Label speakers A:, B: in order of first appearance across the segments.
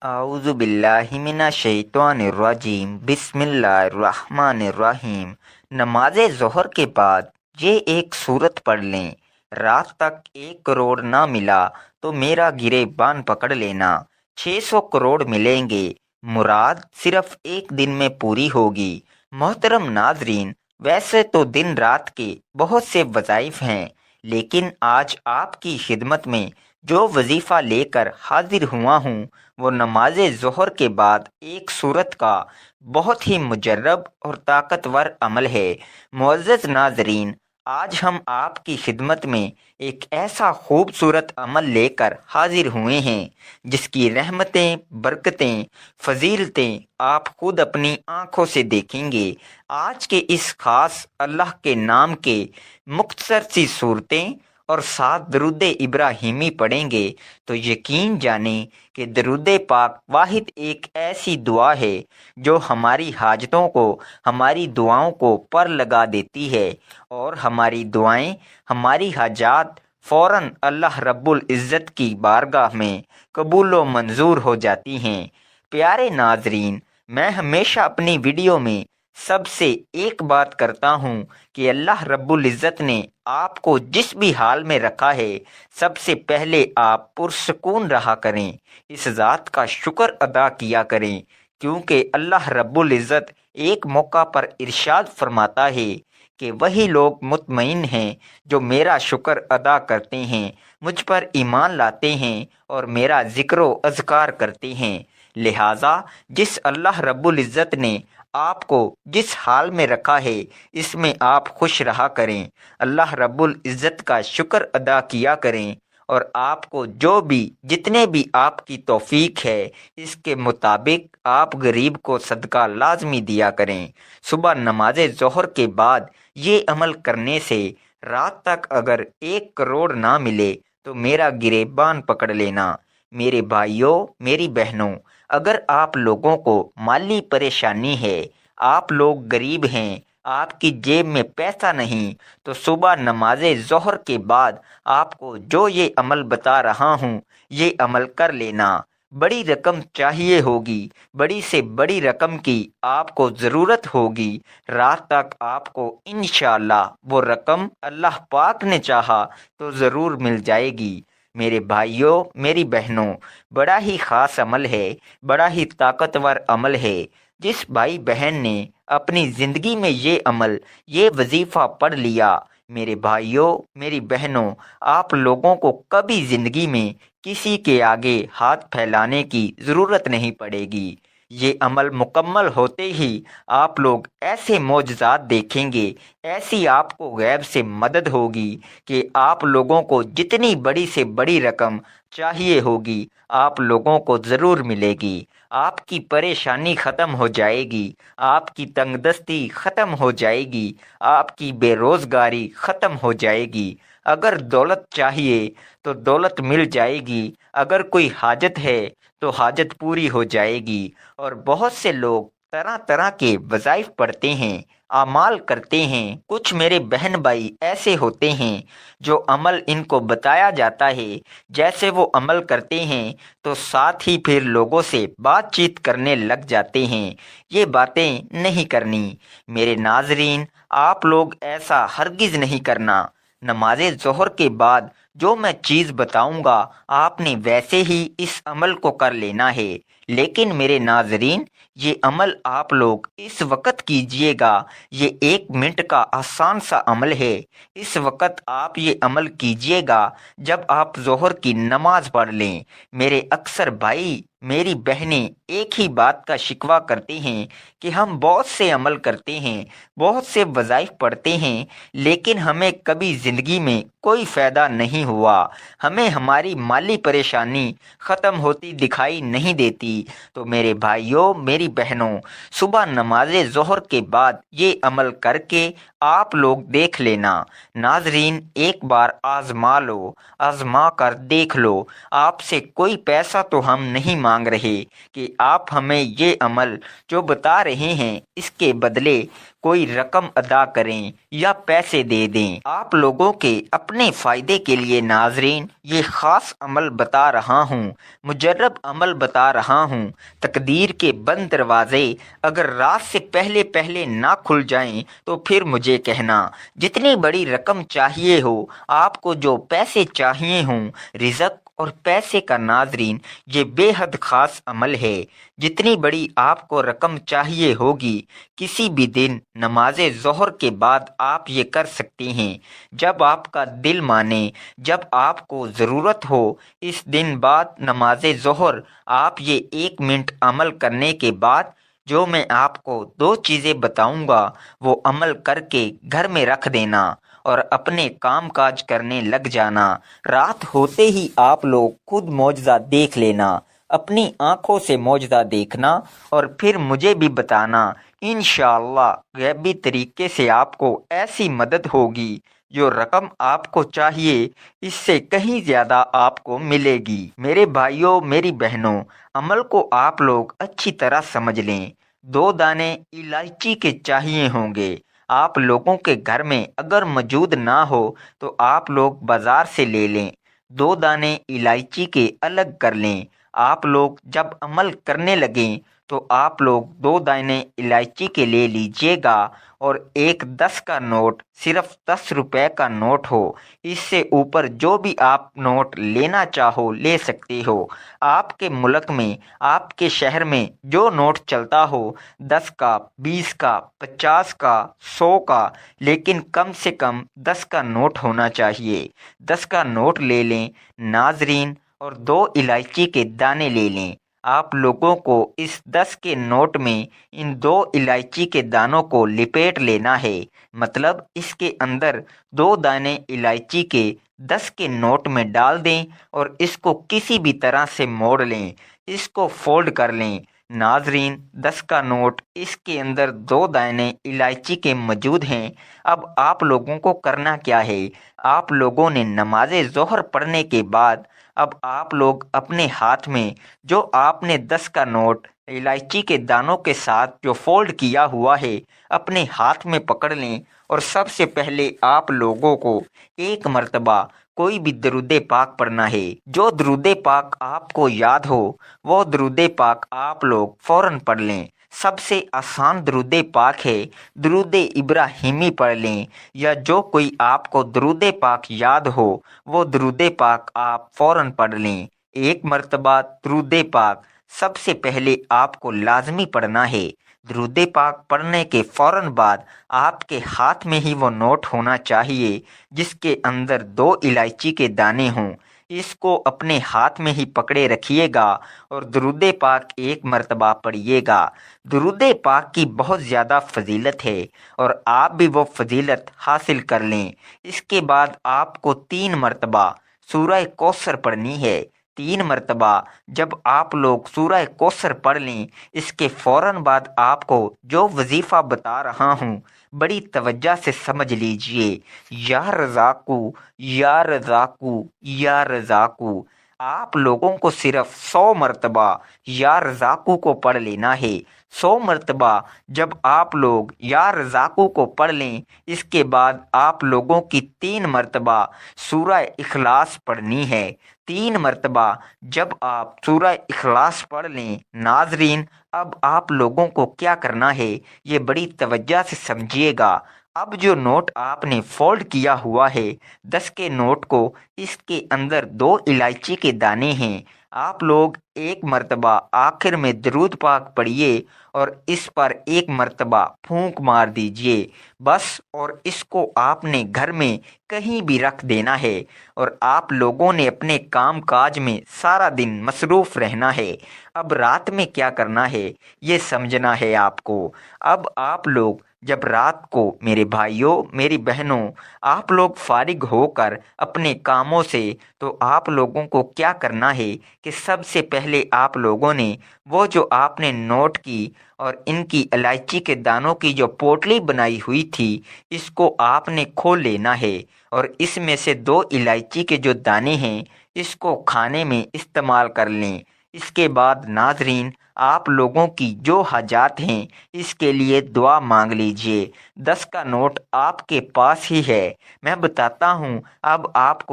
A: आऊज़ु बिल्लाहि मिनश शैतानिर रजीम बिस्मिल्लाहिर्रहमानिर्रहीम। नमाज ज़ोहर के बाद ये एक सूरत पढ़ लें। रात तक 1 करोड़ ना मिला तो मेरा गिरेबान पकड़ लेना। 600 करोड़ मिलेंगे, मुराद सिर्फ एक दिन में पूरी होगी। मोहतरम नाजरीन, वैसे तो दिन रात के बहुत से वज़ाइफ हैं, लेकिन आज आपकी खिदमत में जो वजीफ़ा लेकर हाजिर हुआ हूँ वो नमाज ज़ोहर के बाद एक सूरत का बहुत ही मुजर्रब और ताकतवर अमल है। मुअज़्ज़ज़ नाज़रीन, आज हम आपकी खिदमत में एक ऐसा खूबसूरत अमल लेकर हाजिर हुए हैं जिसकी रहमतें, बरकतें, फजीलतें आप खुद अपनी आँखों से देखेंगे। आज के इस ख़ास अल्लाह के नाम के मुख्तसर सी सूरतें और साथ दरूद इब्राहिमी पढ़ेंगे तो यकीन जानें कि दरूद पाक वाहिद एक ऐसी दुआ है जो हमारी हाजतों को, हमारी दुआओं को पर लगा देती है और हमारी दुआएं, हमारी हाजात फ़ौरन अल्लाह रब्बुल इज़्ज़त की बारगाह में कबूल व मंजूर हो जाती हैं। प्यारे नाजरीन, मैं हमेशा अपनी वीडियो में सबसे एक बात करता हूँ कि अल्लाह रब्बुल इज़्ज़त ने आपको जिस भी हाल में रखा है, सबसे पहले आप पुरसकून रहा करें, इस ज़ात का शुक्र अदा किया करें, क्योंकि अल्लाह रब्बुल इज़्ज़त एक मौका पर इरशाद फरमाता है कि वही लोग मुतमईन हैं जो मेरा शुक्र अदा करते हैं, मुझ पर ईमान लाते हैं और मेरा ज़िक्र व अज़कार करते हैं। लिहाजा जिस अल्लाह रब्बुल इज़्ज़त ने आपको जिस हाल में रखा है, इसमें आप खुश रहा करें, अल्लाह रब्बुल इज़्ज़त का शुक्र अदा किया करें और आपको जो भी जितने भी आपकी तौफीक है, इसके मुताबिक आप गरीब को सदका लाजमी दिया करें। सुबह नमाज ज़ोहर के बाद ये अमल करने से रात तक अगर 1 करोड़ ना मिले तो मेरा गिरेबान पकड़ लेना। मेरे भाइयों, मेरी बहनों, अगर आप लोगों को माली परेशानी है, आप लोग गरीब हैं, आपकी जेब में पैसा नहीं, तो सुबह नमाज ज़ोहर के बाद आपको जो ये अमल बता रहा हूँ, ये अमल कर लेना। बड़ी रकम चाहिए होगी, बड़ी से बड़ी रकम की आपको ज़रूरत होगी, रात तक आपको इंशाअल्लाह वो रकम अल्लाह पाक ने चाहा तो ज़रूर मिल जाएगी। मेरे भाइयों, मेरी बहनों, बड़ा ही ख़ास अमल है, बड़ा ही ताकतवर अमल है। जिस भाई बहन ने अपनी ज़िंदगी में ये अमल, ये वजीफ़ा पढ़ लिया, मेरे भाइयों, मेरी बहनों, आप लोगों को कभी ज़िंदगी में किसी के आगे हाथ फैलाने की ज़रूरत नहीं पड़ेगी। ये अमल मुकम्मल होते ही आप लोग ऐसे मोजज़ात देखेंगे, ऐसी आपको गैब से मदद होगी कि आप लोगों को जितनी बड़ी से बड़ी रकम चाहिए होगी, आप लोगों को ज़रूर मिलेगी। आपकी परेशानी ख़त्म हो जाएगी, आपकी तंगदस्ती ख़त्म हो जाएगी, आपकी बेरोज़गारी ख़त्म हो जाएगी। अगर दौलत चाहिए तो दौलत मिल जाएगी, अगर कोई हाजत है तो हाजत पूरी हो जाएगी। और बहुत से लोग तरह तरह के वज़ाइफ पढ़ते हैं, आमाल करते हैं। कुछ मेरे बहन भाई ऐसे होते हैं जो अमल इनको बताया जाता है, जैसे वो अमल करते हैं तो साथ ही फिर लोगों से बातचीत करने लग जाते हैं। ये बातें नहीं करनी। मेरे नाजरीन, आप लोग ऐसा हरगिज़ नहीं करना। नमाज ज़ोहर के बाद जो मैं चीज़ बताऊंगा, आपने वैसे ही इस अमल को कर लेना है। लेकिन मेरे नाजरीन, ये अमल आप लोग इस वक्त कीजिएगा। ये 1 मिनट का आसान सा अमल है। इस वक्त आप ये अमल कीजिएगा जब आप ज़ोहर की नमाज पढ़ लें। मेरे अक्सर भाई, मेरी बहनें एक ही बात का शिकवा करते हैं कि हम बहुत से अमल करते हैं, बहुत से वज़ाइफ पढ़ते हैं, लेकिन हमें कभी ज़िंदगी में कोई फ़ायदा नहीं हुआ, हमें हमारी माली परेशानी ख़त्म होती दिखाई नहीं देती। तो मेरे भाइयों, मेरी बहनों, सुबह नमाज ज़ोहर के बाद ये अमल करके आप लोग देख लेना। नाजरीन, एक बार आजमा लो, आजमा कर देख लो। आपसे कोई पैसा तो हम नहीं मांग रहे कि आप हमें ये अमल जो बता रहे हैं इसके बदले कोई रकम अदा करें या पैसे दे दें। आप लोगों के अपने फ़ायदे के लिए नाजरीन ये ख़ास अमल बता रहा हूँ, मुजर्रब अमल बता रहा हूँ। तकदीर के बंद दरवाजे अगर रात से पहले पहले ना खुल जाएं तो फिर मुझे कहना। जितनी बड़ी रकम चाहिए हो, आपको जो पैसे चाहिए हों, रिज़्क और पैसे का नाजरीन ये बेहद ख़ास अमल है। जितनी बड़ी आपको रकम चाहिए होगी, किसी भी दिन नमाज ज़ोहर के बाद आप ये कर सकते हैं, जब आपका दिल माने, जब आपको ज़रूरत हो। इस दिन बाद नमाज ज़ोहर आप ये 1 मिनट अमल करने के बाद जो मैं आपको 2 चीज़ें बताऊंगा वो अमल करके घर में रख देना और अपने काम काज करने लग जाना। रात होते ही आप लोग खुद मौजज़ा देख लेना, अपनी आंखों से मौजज़ा देखना और फिर मुझे भी बताना। इंशाअल्लाह गैबी तरीके से आपको ऐसी मदद होगी, जो रकम आपको चाहिए इससे कहीं ज़्यादा आपको मिलेगी। मेरे भाइयों, मेरी बहनों, अमल को आप लोग अच्छी तरह समझ लें। 2 दाने इलायची के चाहिए होंगे। आप लोगों के घर में अगर मौजूद ना हो तो आप लोग बाज़ार से ले लें। 2 दाने इलायची के अलग कर लें। आप लोग जब अमल करने लगें तो आप लोग 2 दाने इलायची के ले लीजिएगा और एक 10 का नोट, सिर्फ 10 रुपए का नोट हो। इससे ऊपर जो भी आप नोट लेना चाहो ले सकते हो। आपके मुल्क में, आपके शहर में जो नोट चलता हो, 10 का, 20 का, 50 का, 100 का, लेकिन कम से कम 10 का नोट होना चाहिए। 10 का नोट ले लें नाजरीन और 2 इलायची के दाने ले लें। आप लोगों को इस 10 के नोट में इन 2 इलायची के दानों को लिपेट लेना है। मतलब इसके अंदर 2 दाने इलायची के 10 के नोट में डाल दें और इसको किसी भी तरह से मोड़ लें, इसको फोल्ड कर लें। नाजरीन, 10 का नोट, इसके अंदर 2 दाने इलायची के मौजूद हैं। अब आप लोगों को करना क्या है? आप लोगों ने नमाज ज़ोहर पढ़ने के बाद अब आप लोग अपने हाथ में जो आपने 10 का नोट इलायची के दानों के साथ जो फोल्ड किया हुआ है अपने हाथ में पकड़ लें और सबसे पहले आप लोगों को एक मर्तबा कोई भी दरूद पाक पढ़ना है। जो दरूद पाक आपको याद हो वो दरूद पाक आप लोग फौरन पढ़ लें। सबसे आसान दरूद पाक है, दरूद इब्राहिमी पढ़ लें, या जो कोई आपको दरूद पाक याद हो वो दरूद पाक आप फौरन पढ़ लें। एक मर्तबा दरूद पाक सबसे पहले आपको लाजमी पढ़ना है। दरूद पाक पढ़ने के फौरन बाद आपके हाथ में ही वो नोट होना चाहिए जिसके अंदर 2 इलायची के दाने हों। इसको अपने हाथ में ही पकड़े रखिएगा और दरूद पाक एक मर्तबा पढ़िएगा। दरूद पाक की बहुत ज़्यादा फजीलत है और आप भी वो फजीलत हासिल कर लें। इसके बाद आपको 3 मर्तबा सूरह कौसर पढ़नी है। 3 मर्तबा जब आप लोग सूरह कौसर पढ़ लें, इसके फ़ौरन बाद आपको जो वजीफ़ा बता रहा हूँ बड़ी तवज्जो से समझ लीजिए। या रज़ाकू, या रज़ाकू, या रज़ाकू। आप लोगों को सिर्फ 100 मर्तबा या रज़ाकू को पढ़ लेना है। 100 मर्तबा जब आप लोग या रज़ाकू को पढ़ लें, इसके बाद आप लोगों की 3 मर्तबा सूरह इखलास पढ़नी है। 3 मर्तबा जब आप सूरह इखलास पढ़ लें नाजरीन, अब आप लोगों को क्या करना है ये बड़ी तवज्जो से समझिएगा। अब जो नोट आपने फोल्ड किया हुआ है 10 के नोट को, इसके अंदर 2 इलायची के दाने हैं। आप लोग एक मर्तबा आखिर में दरूद पाक पढ़िए और इस पर एक मर्तबा फूंक मार दीजिए बस। और इसको आपने घर में कहीं भी रख देना है और आप लोगों ने अपने काम काज में सारा दिन मसरूफ़ रहना है। अब रात में क्या करना है ये समझना है आपको। अब आप लोग جب رات کو میرے بھائیوں میری بہنوں آپ لوگ فارغ ہو کر اپنے کاموں سے، تو آپ لوگوں کو کیا کرنا ہے کہ سب سے پہلے آپ لوگوں نے وہ جو آپ نے نوٹ کی اور ان کی الائچی کے دانوں کی جو پوٹلی بنائی ہوئی تھی، اس کو آپ نے کھول لینا ہے، اور اس میں سے 2 الائچی کے جو دانے ہیں اس کو کھانے میں استعمال کر لیں۔ اس کے بعد ناظرین، آپ لوگوں کی جو حاجات ہیں اس کے لیے دعا مانگ لیجئے۔ 10 کا نوٹ آپ کے پاس ہی ہے، میں بتاتا ہوں۔ اب آپ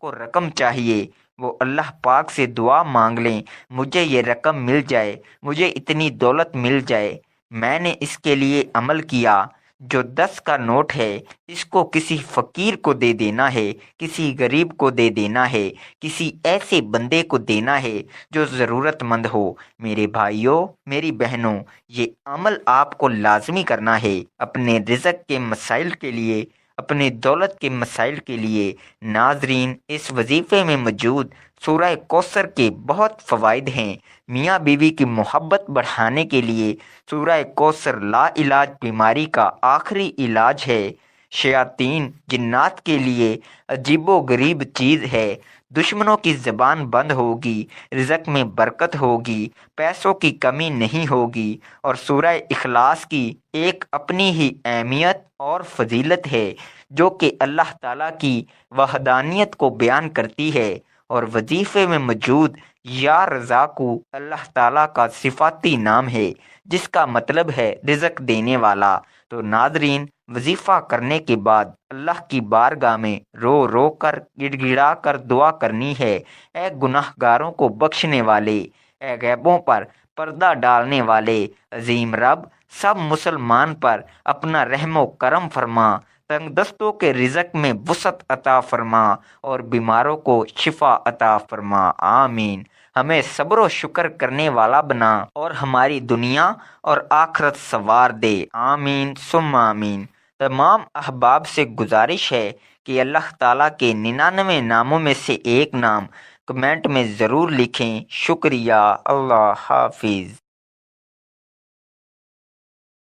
A: کو رقم چاہیے وہ اللہ پاک سے دعا مانگ لیں، مجھے یہ رقم مل جائے، مجھے اتنی دولت مل جائے۔ میں نے اس کے لیے عمل کیا۔ جو 10 کا نوٹ ہے اس کو کسی فقیر کو دے دینا ہے، کسی غریب کو دے دینا ہے، کسی ایسے بندے کو دینا ہے جو ضرورت مند ہو۔ میرے بھائیوں میری بہنوں، یہ عمل آپ کو لازمی کرنا ہے اپنے رزق کے مسائل کے لیے، اپنے دولت کے مسائل کے لیے۔ ناظرین، اس وظیفے میں موجود سورہ کوثر کے بہت فوائد ہیں۔ میاں بیوی کی محبت بڑھانے کے لیے سورہ کوثر لا علاج بیماری کا آخری علاج ہے۔ شیاطین جنات کے لیے عجیب و غریب چیز ہے۔ دشمنوں کی زبان بند ہوگی، رزق میں برکت ہوگی، پیسوں کی کمی نہیں ہوگی، اور سورہ اخلاص کی ایک اپنی ہی اہمیت اور فضیلت ہے جو کہ اللہ تعالیٰ کی وحدانیت کو بیان کرتی ہے، اور وظیفے میں موجود یا رزاقو اللہ تعالیٰ کا صفاتی نام ہے جس کا مطلب ہے رزق دینے والا۔ تو ناظرین، وظیفہ کرنے کے بعد اللہ کی بارگاہ میں رو رو کر گڑ گڑا کر دعا کرنی ہے، اے گناہ گاروں کو بخشنے والے، اے غیبوں پر پردہ ڈالنے والے عظیم رب، سب مسلمان پر اپنا رحم و کرم فرما، تنگ دستوں کے رزق میں وسعت عطا فرما، اور بیماروں کو شفا عطا فرما، آمین۔ ہمیں صبر و شکر کرنے والا بنا اور ہماری دنیا اور آخرت سنوار دے، آمین ثم آمین۔ تمام احباب سے گزارش ہے کہ اللہ تعالیٰ کے 99 ناموں میں سے ایک نام کمنٹ میں ضرور لکھیں۔ شکریہ، اللہ حافظ۔